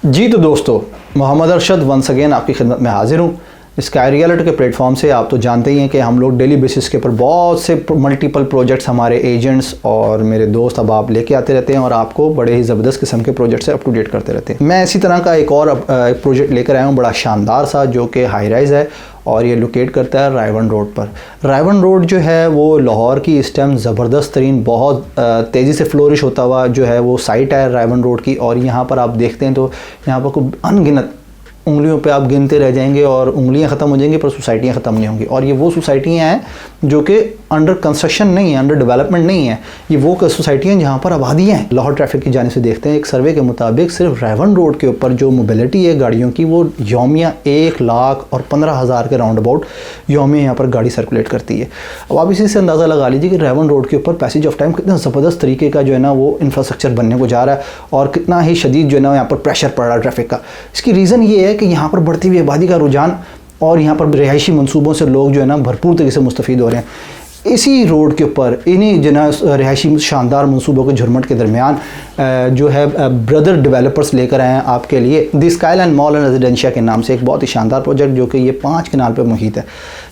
जी तो दोस्तों, Mohammad Arshad once again आपकी खिदमत में हाजिर हूँ। स्काई रियलिटी के प्लेटफॉर्म से आप तो जानते ही हैं कि हम लोग डेली बेसिस के ऊपर बहुत से मल्टीपल प्रोजेक्ट्स हमारे एजेंट्स और मेरे दोस्त अब आप लेके आते रहते हैं और आपको बड़े ही ज़बरदस्त किस्म के प्रोजेक्ट से अप टू डेट करते रहते हैं। मैं इसी तरह का एक और प्रोजेक्ट लेकर आया हूँ, बड़ा शानदार सा, जो कि हाई राइज़ है और ये लोकेट करता है रायवन रोड पर। रायवन रोड जो है वो लाहौर की इस टाइम ज़बरदस्त तरीन बहुत तेज़ी से फ्लोरिश होता हुआ जो है वो साइट है रायवन रोड की। और यहाँ पर आप देखते हैं तो यहाँ पर कोई अनगिनत उंगलियों पे आप गिनते रह जाएंगे और उंगलियां ख़त्म हो जाएंगी पर सोसाइटियां ख़त्म नहीं होंगी। और ये वो सोसाइटियां हैं जो कि अंडर कंस्ट्रक्शन नहीं है, अंडर डेवलपमेंट नहीं है। ये वो सोसाइटियां जहां पर आबादियां हैं। लाहौर ट्रैफिक की जाने से देखते हैं, एक सर्वे के मुताबिक सिर्फ रायवन रोड के ऊपर जो मोबिलिटी है गाड़ियों की वो यौमिया 1,15,000 के राउंड अबाउट यौमिया यहाँ पर गाड़ी सर्कुलेट करती है। अब आप इसी से अंदाज़ा लगा लीजिए कि रायवन रोड के ऊपर पैसेज ऑफ टाइम कितना ज़बरदस्त तरीके का जो है ना वो इंफ्रास्ट्रक्चर बनने को जा रहा है और कितना ही शदीद जो है ना यहाँ पर प्रेशर पड़ रहा है ट्रैफिक का। इसकी रीज़न ये है कि यहाँ पर बढ़ती हुई आबादी का रुझान और यहाँ पर रिहायशी मंसूबों से लोग जो है ना भरपूर तरीके से मुस्तफ़ीद हो रहे हैं। इसी रोड के ऊपर इन्हीं जो ना रिहायशी शानदार मंसूबों के झुरमट के दरमियान जो है ब्रदर डेवलपर्स लेकर आए हैं आपके लिए the skyline mall and residencia के नाम से एक बहुत ही शानदार प्रोजेक्ट, जो कि ये 5 कनाल पर मुहित है।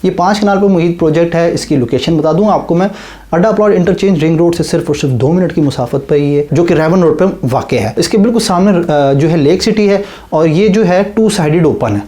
ये 5 कनाल पर मुहित प्रोजेक्ट है। इसकी लोकेशन बता दूं आपको मैं, अड्डा प्लॉट इंटरचेंज रिंग रोड से सिर्फ और सिर्फ 2 मिनट की मुसाफत पर ही है, जो कि रायवन रोड पर वाक़ है। इसके बिल्कुल सामने जो है लेक सिटी है और ये जो है 2 साइडेड ओपन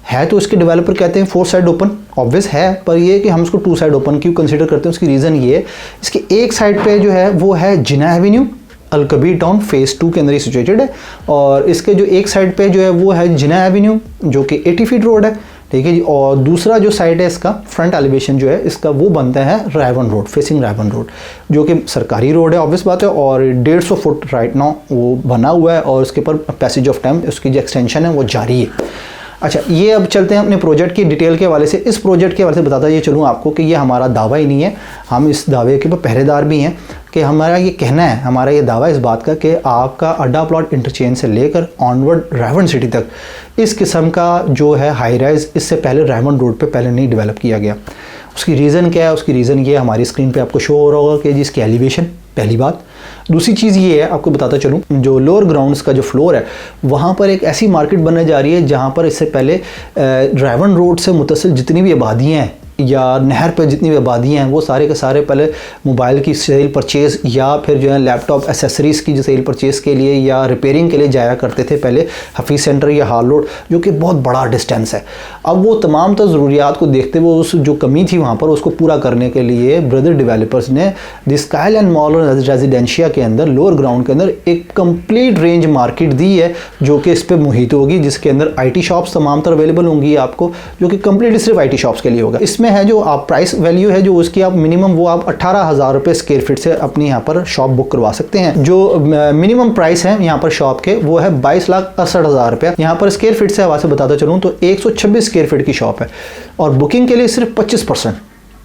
है तो इसके डेवलपर कहते हैं 4 साइड ओपन ऑब्वियस है, पर ये कि हम इसको 2 साइड ओपन क्यों कंसीडर करते हैं उसकी रीज़न ये है, इसकी एक साइड पे जो है वो है जिना एवेन्यू, अल-कबीर टाउन फेज़ 2 के अंदर ही सिचुएटेड है। और इसके जो एक साइड पे जो है वो है जिना एवेन्यू जो कि 80 फीट रोड है, ठीक है जी। और दूसरा जो साइड है इसका फ्रंट एलिवेशन जो है इसका वो बनता है रायवन रोड, फेसिंग रायवन रोड, जो कि सरकारी रोड है ऑब्वियस बात है। और 150 फुट राइट नाउ वो बना हुआ है और उसके ऊपर पैसेज ऑफ टाइम उसकी जो एक्सटेंशन है वो जारी है। अच्छा, ये अब चलते हैं अपने प्रोजेक्ट की डिटेल के हवाले से। इस प्रोजेक्ट के हवाले से बताता ये चलूँ आपको कि ये हमारा दावा ही नहीं है, हम इस दावे के ऊपर पहरेदार भी हैं कि हमारा ये कहना है, हमारा ये दावा इस बात का कि आपका अड्डा प्लॉट इंटरचेंज से लेकर ऑनवर्ड रायवन सिटी तक इस किस्म का जो है हाई राइज इससे पहले रायवन रोड पे पहले नहीं डेवलप किया गया। उसकी रीज़न क्या है? उसकी रीज़न ये हमारी स्क्रीन पे आपको शो हो रहा होगा कि जी इसकी एलिवेशन, पहली बात। दूसरी चीज़ ये है, आपको बताता चलूँ, जो लोअर ग्राउंड्स का जो फ्लोर है वहाँ पर एक ऐसी मार्केट बनने जा रही है जहाँ पर इससे पहले रायवन रोड से मुतसिल जितनी भी आबादियाँ हैं या नहर पर जितनी भी आबादियाँ हैं वो सारे के सारे पहले मोबाइल की सेल परचेज़ या फिर जो है लैपटॉप एसेसरीज़ की जो सेल परचेज़ के लिए या रिपेयरिंग के लिए जाया करते थे पहले हफीज़ सेंटर या हाल रोड, जो कि बहुत बड़ा डिस्टेंस है। अब वो तमाम तो ज़रूरियात को देखते हुए उस जो कमी थी वहाँ पर उसको पूरा करने के लिए ब्रदर डेवलपर्स ने द स्काईलाइन मॉल और रेजिडेंशिया के अंदर लोअर ग्राउंड के अंदर एक कंप्लीट रेंज मार्केट दी है जो कि इस पर मुहित होगी, जिसके अंदर IT शॉप्स तमाम तर अवेलेबल होंगी आपको, जो कि कंप्लीटली सिर्फ IT शॉप्स के लिए होगा। इसमें है जो आप प्राइस वैल्यू है जो उसकी आप मिनिमम वो आप 18,000 रुपये स्क्वायर फीट से अपनी यहाँ पर शॉप बुक करवा सकते हैं। जो मिनिमम प्राइस है यहाँ पर शॉप के वो है 22,68,000 रुपया। यहाँ पर स्क्वायर फीट से हवा से बताता चलूँ तो 126 स्क्वायर फीट की शॉप है और बुकिंग के लिए सिर्फ 25%,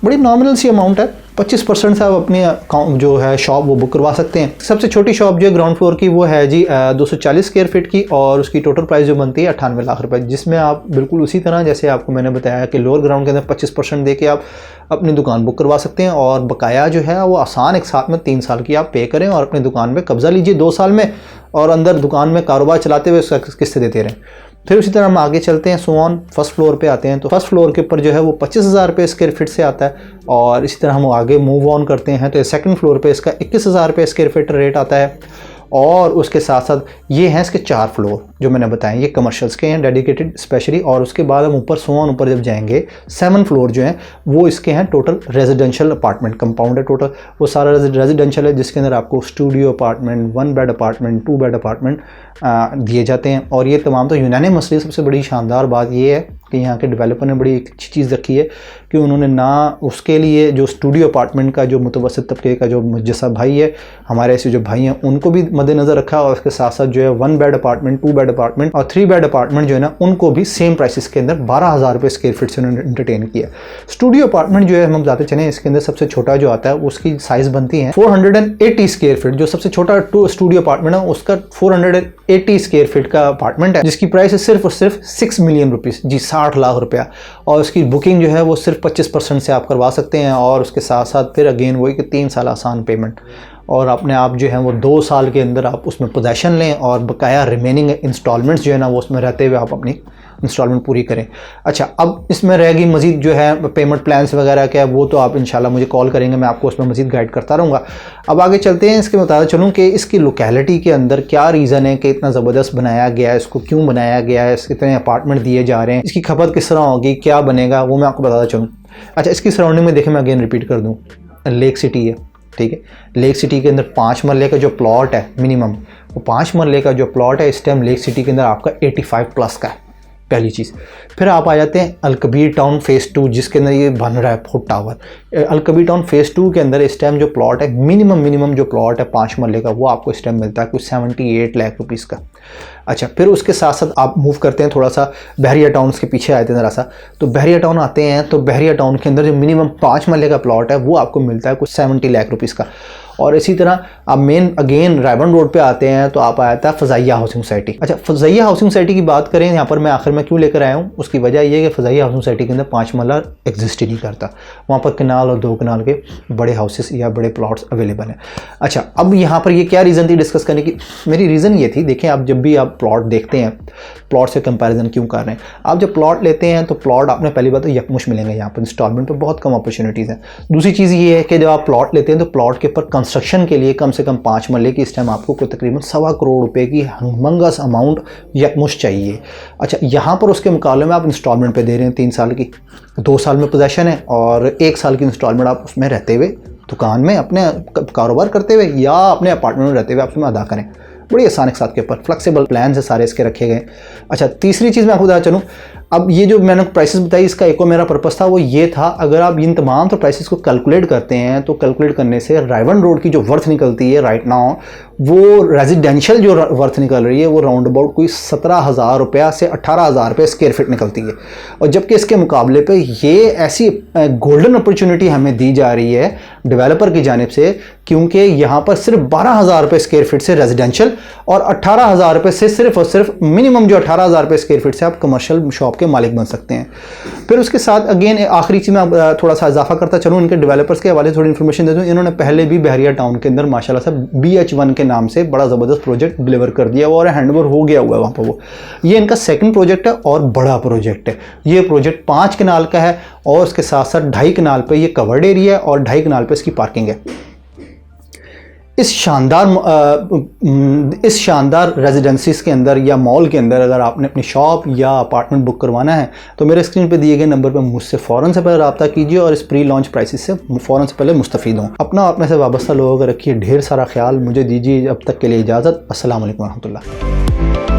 बड़ी नॉमिनल सी अमाउंट है। 25% से आप अपनी जो है शॉप वो बुक करवा सकते हैं। सबसे छोटी शॉप जो है ग्राउंड फ्लोर की वो है जी 240 स्क्वायर फीट की और उसकी टोटल प्राइस जो बनती है 98 लाख रुपए, जिसमें आप बिल्कुल उसी तरह जैसे आपको मैंने बताया कि लोअर ग्राउंड के अंदर 25% दे के आप अपनी दुकान बुक करवा सकते हैं और बकाया जो है वो आसान एक साथ में 3 साल की आप पे करें और अपनी दुकान पर कब्जा लीजिए 2 साल में और अंदर दुकान में कारोबार चलाते हुए उसका किस्ते देते रहें। फिर उसी तरह हम आगे चलते हैं, सो ऑन फर्स्ट फ्लोर पे आते हैं तो फर्स्ट फ्लोर के ऊपर जो है वो 25,000 रुपये स्क्वायर फीट से आता है और इसी तरह हम आगे मूव ऑन करते हैं तो सेकंड फ्लोर पे इसका 21,000 रुपये स्क्वायर फीट रेट आता है। और उसके साथ साथ ये हैं इसके 4 फ्लोर जो मैंने बताए, ये कमर्शियल्स के हैं डेडिकेटेड स्पेशली। और उसके बाद हम ऊपर सो ऑन ऊपर जब जाएंगे 7 फ्लोर जो हैं वो इसके हैं टोटल रेजिडेंशियल अपार्टमेंट कंपाउंड है टोटल, वो सारा रेजिडेंशियल है जिसके अंदर आपको studio apartment, 1 bed apartment, 2 bed apartment दिए जाते हैं। और ये तमाम तो यूनानिमसली सबसे बड़ी शानदार बात ये है कि यहाँ के डेवलपर ने बड़ी अच्छी चीज़ रखी है कि उन्होंने ना उसके लिए जो स्टूडियो अपार्टमेंट का जो मुतवसत तबके का जो जैसा भाई है, हमारे ऐसे जो भाई हैं उनको भी मद्देनज़र रखा और उसके साथ साथ जो है 1 बेड अपार्टमेंट, 2 बेड अपार्टमेंट और 3 बेड अपार्टमेंट जो है ना उनको भी सेम प्राइसेस के अंदर 12,000 रुपये स्क्वायर फीट से उन्होंने इंटरटेन किया। स्टूडियो अपार्टमेंट जो है हम बताते चलें, इसके अंदर सबसे छोटा जो आता है उसकी साइज़ बनती है 480 स्क्वायर फीट। जो सबसे छोटा स्टूडियो अपार्टमेंट है उसका 480 स्क्वायर फीट का अपार्टमेंट है जिसकी प्राइस है सिर्फ और सिर्फ 6 मिलियन रुपीज़, जी 60 लाख रुपया। और उसकी बुकिंग जो है वो सिर्फ 25% से आप करवा सकते हैं और उसके साथ साथ फिर अगेन वही कि 3 साल आसान पेमेंट और अपने आप जो है वो 2 साल के अंदर आप उसमें पोजेसन लें और बकाया रिमेनिंग इंस्टॉलमेंट्स जो है ना वो उसमें रहते हुए आप अपनी इंस्टॉलमेंट पूरी करें। अच्छा, अब इसमें रहेगी मज़ीद जो है पेमेंट प्लान्स वगैरह क्या, वो तो आप इंशाल्लाह मुझे कॉल करेंगे, मैं आपको उसमें मज़ीद गाइड करता रहूँगा। अब आगे चलते हैं, इसके बताता चलूँ कि इसकी लोकेलिटी के अंदर क्या रीज़न है कि इतना ज़बरदस्त बनाया गया है, इसको क्यों बनाया गया है, इसके इतने अपार्टमेंट दिए जा रहे हैं, इसकी खपत किस तरह होगी, क्या बनेगा, वो मैं आपको बताता चलूँ। अच्छा, इसकी सराउंडिंग में देखें, मैं अगेन रिपीट कर दूँ, लेक सिटी है, ठीक है। लेक सिटी के अंदर 5 मरले का जो प्लॉट है मिनिमम, वो 5 मरले का जो प्लॉट है इस टाइम लेक सिटी के अंदर आपका 85 प्लस का है, पहली चीज़। फिर आप आ जाते हैं अलकबीर टाउन फ़ेज़ 2 जिसके अंदर ये बन रहा है foot tower. Al Kabir town phase 2 के अंदर इस टाइम जो प्लॉट है मिनिमम जो प्लॉट है 5 मरले का, वो आपको इस टाइम मिलता है कुछ 78 लाख रुपीस का। अच्छा, फिर उसके साथ साथ आप मूव करते हैं थोड़ा सा बहरिया टाउन के पीछे आए थे ज़रा सा, तो बहरिया टाउन आते हैं, तो बहरिया टाउन के अंदर जो मिनिमम 5 मरले का प्लॉट है वो आपको मिलता है कुछ 70 लाख रुपीस का। और इसी तरह आप मेन अगेन रायबन रोड पे आते हैं तो आप आया था फ़ज़ाइया हाउसिंग सोसाइटी। अच्छा, फ़ज़ाइया हाउसिंग सोसाइटी की बात करें यहाँ पर मैं आखिर में क्यों लेकर आया हूँ, उसकी वजह यह है कि फ़ज़ाइया हाउसिंग सोसाइटी के अंदर 5 मरला एग्जिस्ट ही नहीं करता, वहाँ पर कनाल और 2 कनाल के बड़े हाउसेस या बड़े प्लॉट्स अवेलेबल हैं। अच्छा, अब यहाँ पर ये क्या रीज़न थी डिस्कस करने की, मेरी रीज़न ये थी, देखें आप जब भी आप प्लॉट देखते हैं, प्लॉट से कंपैरिजन क्यों कर रहे हैं, आप जब प्लॉट लेते हैं तो प्लॉट आपने पहली बात तो यकमुश्त मिलेंगे, यहाँ पर इंस्टॉलमेंट पर बहुत कम अपॉर्चुनिटीज़ हैं। दूसरी चीज़ ये है कि जब आप प्लॉट लेते हैं तो प्लॉट के ऊपर कंस्ट्रक्शन के लिए कम से कम 5 मरले की इस टाइम आपको कोई तकरीबन 1.25 करोड़ रुपए की हमंगस अमाउंट यकमुश्त चाहिए। अच्छा, यहाँ पर उसके मुकाबले में आप इंस्टॉलमेंट पे दे रहे हैं 3 साल की, 2 साल में पोजेसन है और 1 साल की इंस्टॉलमेंट आप उसमें रहते हुए दुकान में अपने कारोबार करते हुए या अपने अपार्टमेंट में रहते हुए आप उसमें अदा करें। बड़ी आसान के साथ के ऊपर फ्लेक्सिबल प्लान है सारे इसके रखे गए। अच्छा, तीसरी चीज़ मैं आपको बताना चलूँ, अब ये जो मैंने प्राइसेस बताई इसका एक और मेरा पर्पस था वो ये था, अगर आप इन तमाम तो प्राइसेस को कैलकुलेट करते हैं तो कैलकुलेट करने से रायवन रोड की जो वर्थ निकलती है राइट नाउ, वो रेजिडेंशियल जो वर्थ निकल रही है वो राउंड अबाउट कोई 17,000 रुपया से 18,000 रुपये स्क्वायर फीट निकलती है। और जबकि इसके मुकाबले पे ये ऐसी गोल्डन अपॉर्चुनिटी हमें दी जा रही है डेवलपर की जानिब से, क्योंकि यहाँ पर सिर्फ 12,000 रुपये स्क्वायर फीट से रेजिडेंशियल और 18,000 रुपये से सिर्फ और सिर्फ मिनिमम जो 18,000 रुपये स्क्वायर फीट से आप कमर्शियल शॉप के मालिक बन सकते हैं। फिर उसके साथ अगेन आखिरी चीज़ में थोड़ा सा इजाफा करता चलूँ, इनके डेवलपर्स के हवाले से थोड़ी इन्फॉर्मेशन दे दूँ। इन्होंने पहले भी बहरिया टाउन के अंदर माशाल्लाह से BH1 के नाम से बड़ा ज़बरदस्त प्रोजेक्ट डिलीवर कर दिया और हैंडओवर हो गया हुआ है वहाँ पर। वो ये इनका सेकंड प्रोजेक्ट है और बड़ा प्रोजेक्ट है। ये प्रोजेक्ट 5 कनाल का है और उसके साथ साथ 2.5 कनाल पे ये कवर्ड एरिया है और 2.5 कनाल पे इसकी पार्किंग है। इस शानदार रेजिडेंसीज के अंदर या मॉल के अंदर अगर आपने अपनी शॉप या अपार्टमेंट बुक करवाना है तो मेरे स्क्रीन पे दिए गए नंबर पे मुझसे फ़ौरन से पहले रब्ता कीजिए और इस प्री लॉन्च प्राइसेस से फ़ौरन से पहले मुस्तफ़ीद हों। अपना अपने से वाबस्ता लोगों का रखिए ढेर सारा ख्याल। मुझे दीजिए अब तक के लिए इजाज़त। अस्सलाम वालेकुम रहमतुल्लाह।